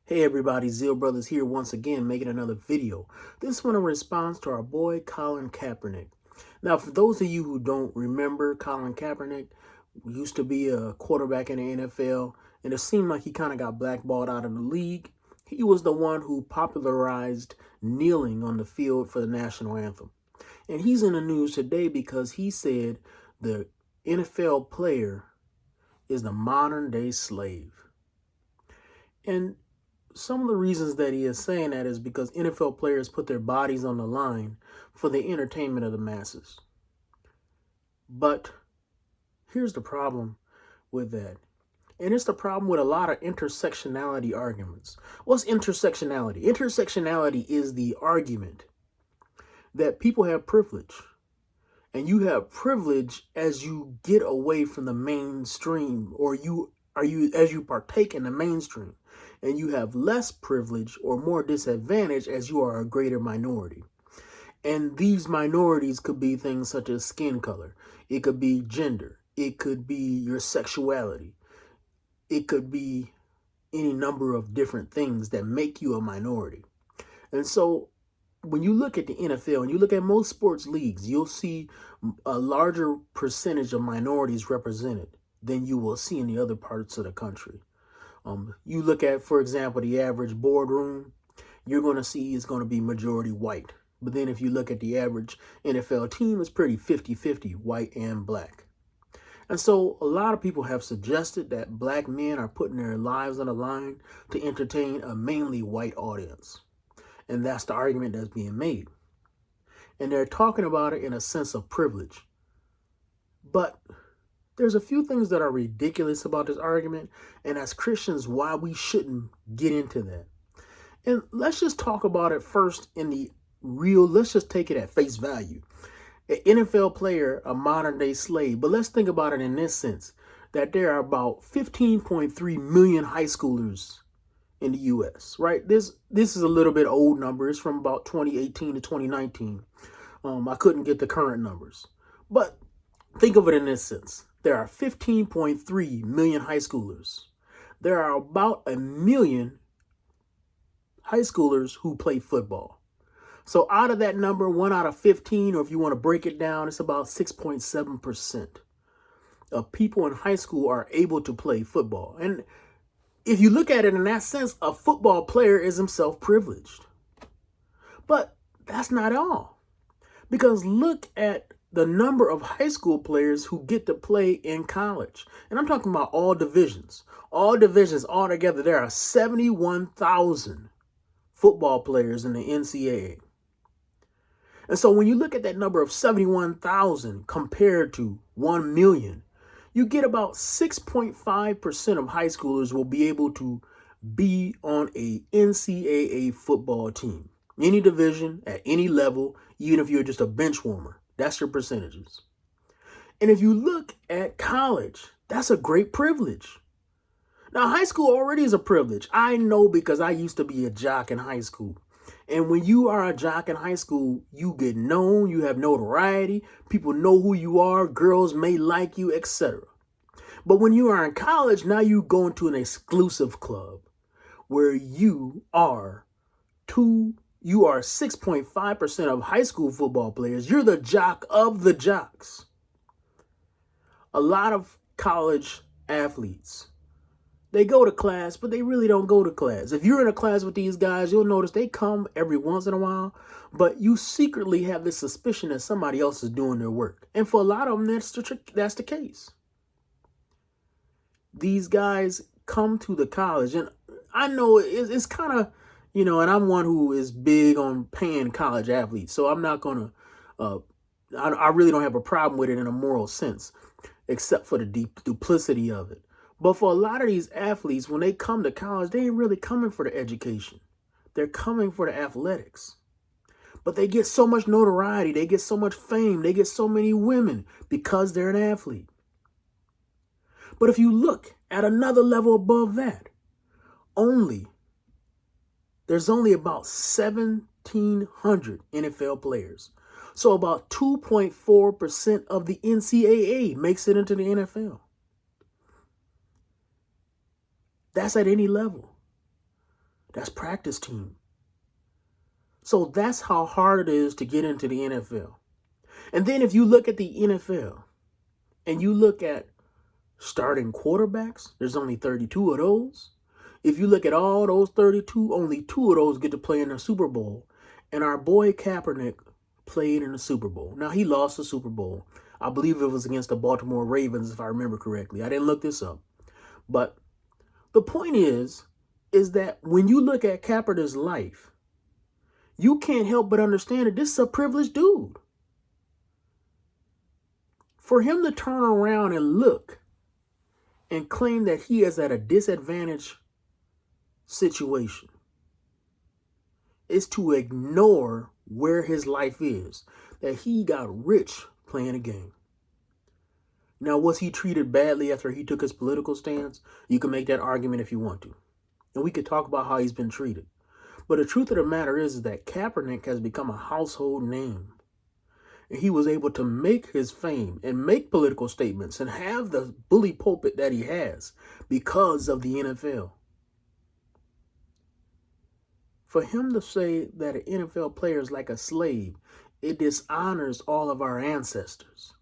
Hey everybody, Zeal Brothers here once again making another video. This one in response to our boy Colin Kaepernick. Now, for those of you who don't remember, Colin Kaepernick used to be a quarterback in the NFL, and it seemed like he kind of got blackballed out of the league. He was the one who popularized kneeling on the field for the national anthem. And he's in the news today because he said the NFL player is the modern day slave. And some of the reasons that he is saying that is because NFL players put their bodies on the line for the entertainment of the masses. But here's the problem with that. And it's the problem with a lot of intersectionality arguments. What's intersectionality? Intersectionality is the argument that people have privilege. And you have privilege as you get away from the mainstream, or as you partake in the mainstream. And you have less privilege or more disadvantage as you are a greater minority. And these minorities could be things such as skin color. It could be gender. It could be your sexuality. It could be any number of different things that make you a minority. And so when you look at the NFL and you look at most sports leagues, you'll see a larger percentage of minorities represented than you will see in the other parts of the country. You look at, for example, the average boardroom, you're going to see it's going to be majority white. But then if you look at the average NFL team, it's pretty 50-50, white and black. And so a lot of people have suggested that black men are putting their lives on the line to entertain a mainly white audience. And that's the argument that's being made. And they're talking about it in a sense of privilege. But there's a few things that are ridiculous about this argument, and as Christians, why we shouldn't get into that. And let's just talk about it first in the real, let's just take it at face value. An NFL player, a modern day slave, but let's think about it in this sense, that there are about 15.3 million high schoolers in the U.S., right? This is a little bit old numbers from about 2018 to 2019. I couldn't get the current numbers, but think of it in this sense. There are 15.3 million high schoolers. There are about 1 million high schoolers who play football. So out of that number, 1 out of 15, or if you want to break it down, it's about 6.7% of people in high school are able to play football. And if you look at it in that sense, a football player is himself privileged. But that's not all. Because look at the number of high school players who get to play in college. And I'm talking about all divisions. All divisions altogether, there are 71,000 football players in the NCAA. And so when you look at that number of 71,000 compared to 1 million, you get about 6.5% of high schoolers will be able to be on a NCAA football team. Any division, at any level, even if you're just a bench warmer. That's your percentages. And if you look at college, that's a great privilege. Now, high school already is a privilege. I know because I used to be a jock in high school. And when you are a jock in high school, you get known, you have notoriety, people know who you are, girls may like you, etc. But when you are in college, now you go into an exclusive club where you are 6.5% of high school football players. You're the jock of the jocks. A lot of college athletes, they go to class, but they really don't go to class. If you're in a class with these guys, you'll notice they come every once in a while, but you secretly have this suspicion that somebody else is doing their work. And for a lot of them, that's the case. These guys come to the college, and I know it's kind of, and I'm one who is big on paying college athletes, so I'm not going to, I really don't have a problem with it in a moral sense, except for the duplicity of it. But for a lot of these athletes, when they come to college, they ain't really coming for the education. They're coming for the athletics. But they get so much notoriety, they get so much fame, they get so many women because they're an athlete. But if you look at another level above that, there's only about 1,700 NFL players. So about 2.4% of the NCAA makes it into the NFL. That's at any level. That's practice team. So that's how hard it is to get into the NFL. And then if you look at the NFL and you look at starting quarterbacks, there's only 32 of those. If you look at all those 32, only 2 of those get to play in the Super Bowl. And our boy Kaepernick played in the Super Bowl. Now, he lost the Super Bowl. I believe it was against the Baltimore Ravens, if I remember correctly. I didn't look this up. But the point is that when you look at Kaepernick's life, you can't help but understand that this is a privileged dude. For him to turn around and look and claim that he is at a disadvantaged situation is to ignore where his life is, that he got rich playing a game. Now, was he treated badly after he took his political stance? You can make that argument if you want to. And we could talk about how he's been treated. But the truth of the matter is that Kaepernick has become a household name. And he was able to make his fame and make political statements and have the bully pulpit that he has because of the NFL. For him to say that an NFL player is like a slave, it dishonors all of our ancestors.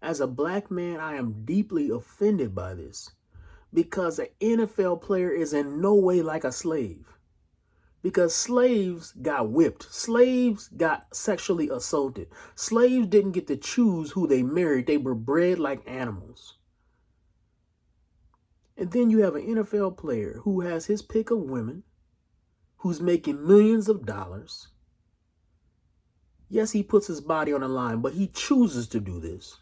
As a black man, I am deeply offended by this because an NFL player is in no way like a slave. Because slaves got whipped. Slaves got sexually assaulted. Slaves didn't get to choose who they married. They were bred like animals. And then you have an NFL player who has his pick of women, who's making millions of dollars. Yes, he puts his body on the line, but he chooses to do this.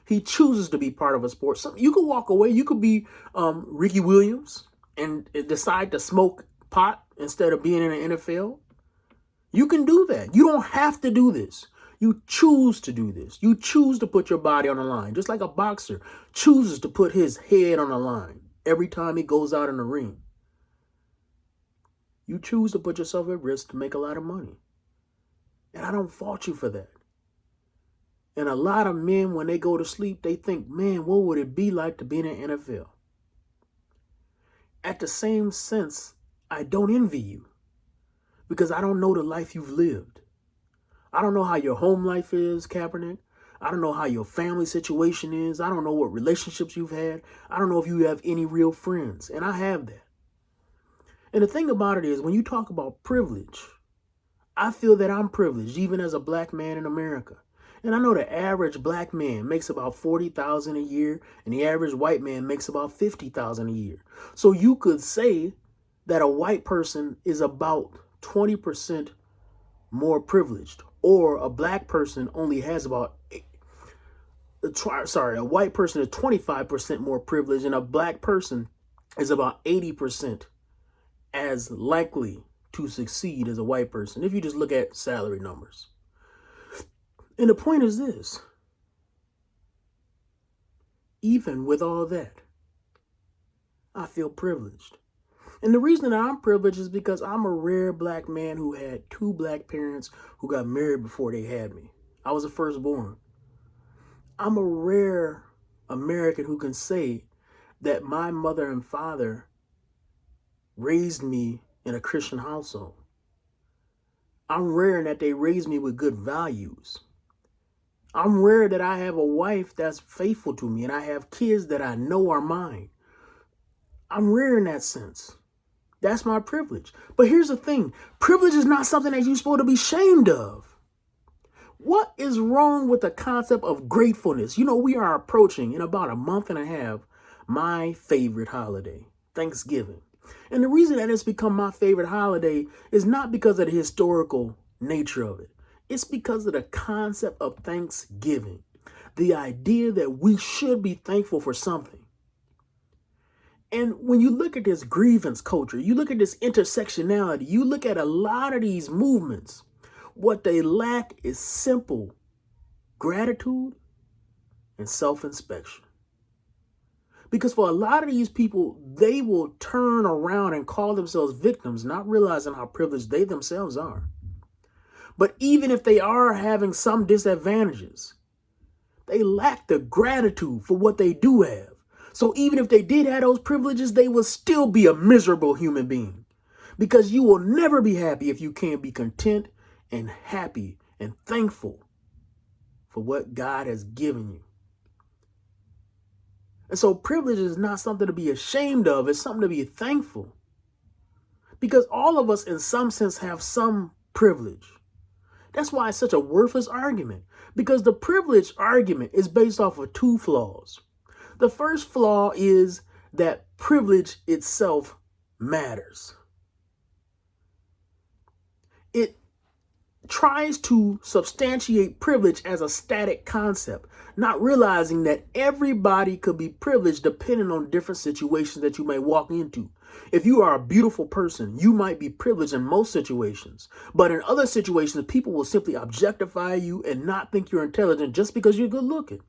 He chooses to be part of a sport. So you could walk away. You could be Ricky Williams and decide to smoke pot instead of being in the NFL. You can do that. You don't have to do this. You choose to do this. You choose to put your body on the line, just like a boxer chooses to put his head on the line every time he goes out in the ring. You choose to put yourself at risk to make a lot of money. And I don't fault you for that. And a lot of men, when they go to sleep, they think, man, what would it be like to be in the NFL? At the same sense, I don't envy you because I don't know the life you've lived. I don't know how your home life is, Kaepernick. I don't know how your family situation is. I don't know what relationships you've had. I don't know if you have any real friends. And I have that. And the thing about it is, when you talk about privilege, I feel that I'm privileged, even as a black man in America. And I know the average black man makes about $40,000 a year, and the average white man makes about $50,000 a year. So you could say that a white person is about 20% more privileged, or a black person only has about, a white person is 25% more privileged, and a black person is about 80% as likely to succeed as a white person, if you just look at salary numbers. And the point is this: even with all that, I feel privileged. And the reason that I'm privileged is because I'm a rare black man who had 2 black parents who got married before they had me. I was the firstborn. I'm a rare American who can say that my mother and father raised me in a Christian household. I'm rare in that they raised me with good values. I'm rare that I have a wife that's faithful to me and I have kids that I know are mine. I'm rare in that sense. That's my privilege. But here's the thing. Privilege is not something that you're supposed to be ashamed of. What is wrong with the concept of gratefulness? You know, we are approaching in about a month and a half my favorite holiday, Thanksgiving. And the reason that it's become my favorite holiday is not because of the historical nature of it. It's because of the concept of Thanksgiving. The idea that we should be thankful for something. And when you look at this grievance culture, you look at this intersectionality, you look at a lot of these movements, what they lack is simple gratitude and self-inspection. Because for a lot of these people, they will turn around and call themselves victims, not realizing how privileged they themselves are. But even if they are having some disadvantages, they lack the gratitude for what they do have. So even if they did have those privileges, they would still be a miserable human being, because you will never be happy if you can't be content and happy and thankful for what God has given you. And so privilege is not something to be ashamed of. It's something to be thankful, because all of us in some sense have some privilege. That's why it's such a worthless argument, because the privilege argument is based off of two flaws. The first flaw is that privilege itself matters. It tries to substantiate privilege as a static concept, not realizing that everybody could be privileged depending on different situations that you may walk into. If you are a beautiful person, you might be privileged in most situations, but in other situations, people will simply objectify you and not think you're intelligent just because you're good looking.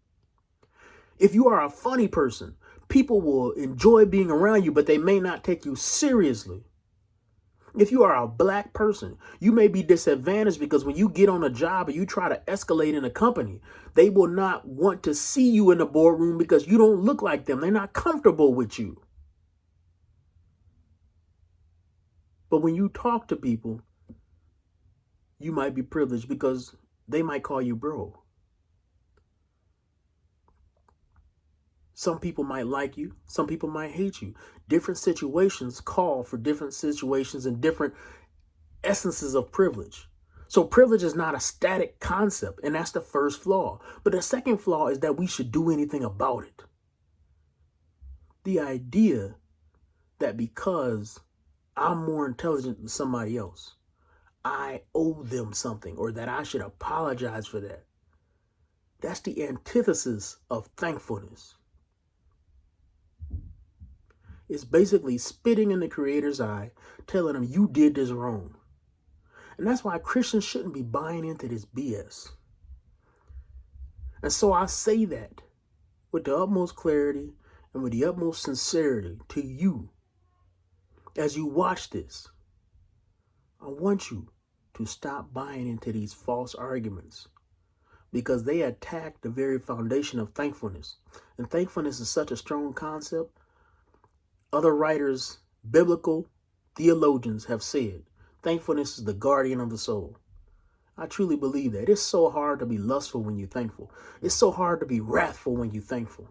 If you are a funny person, people will enjoy being around you, but they may not take you seriously. If you are a black person, you may be disadvantaged because when you get on a job and you try to escalate in a company, they will not want to see you in the boardroom because you don't look like them. They're not comfortable with you. But when you talk to people, you might be privileged because they might call you bro. Some people might like you. Some people might hate you. Different situations call for different situations and different essences of privilege. So privilege is not a static concept, and that's the first flaw. But the second flaw is that we should do anything about it. The idea that because I'm more intelligent than somebody else, I owe them something, or that I should apologize for that. That's the antithesis of thankfulness. It's basically spitting in the Creator's eye, telling him you did this wrong. And that's why Christians shouldn't be buying into this BS. And so I say that with the utmost clarity and with the utmost sincerity to you. As you watch this, I want you to stop buying into these false arguments, because they attack the very foundation of thankfulness. And thankfulness is such a strong concept. Other writers, biblical theologians, have said thankfulness is the guardian of the soul. I truly believe that. It's so hard to be lustful when you're thankful. It's so hard to be wrathful when you're thankful.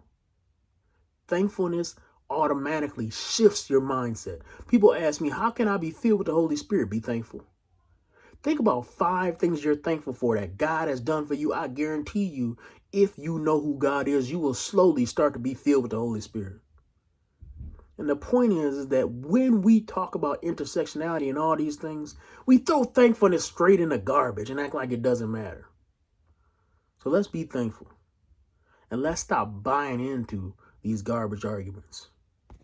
Thankfulness automatically shifts your mindset. People ask me, how can I be filled with the Holy Spirit? Be thankful. Think about 5 things you're thankful for that God has done for you. I guarantee you, if you know who God is, you will slowly start to be filled with the Holy Spirit. And the point is that when we talk about intersectionality and all these things, we throw thankfulness straight in the garbage and act like it doesn't matter. So let's be thankful. And let's stop buying into these garbage arguments.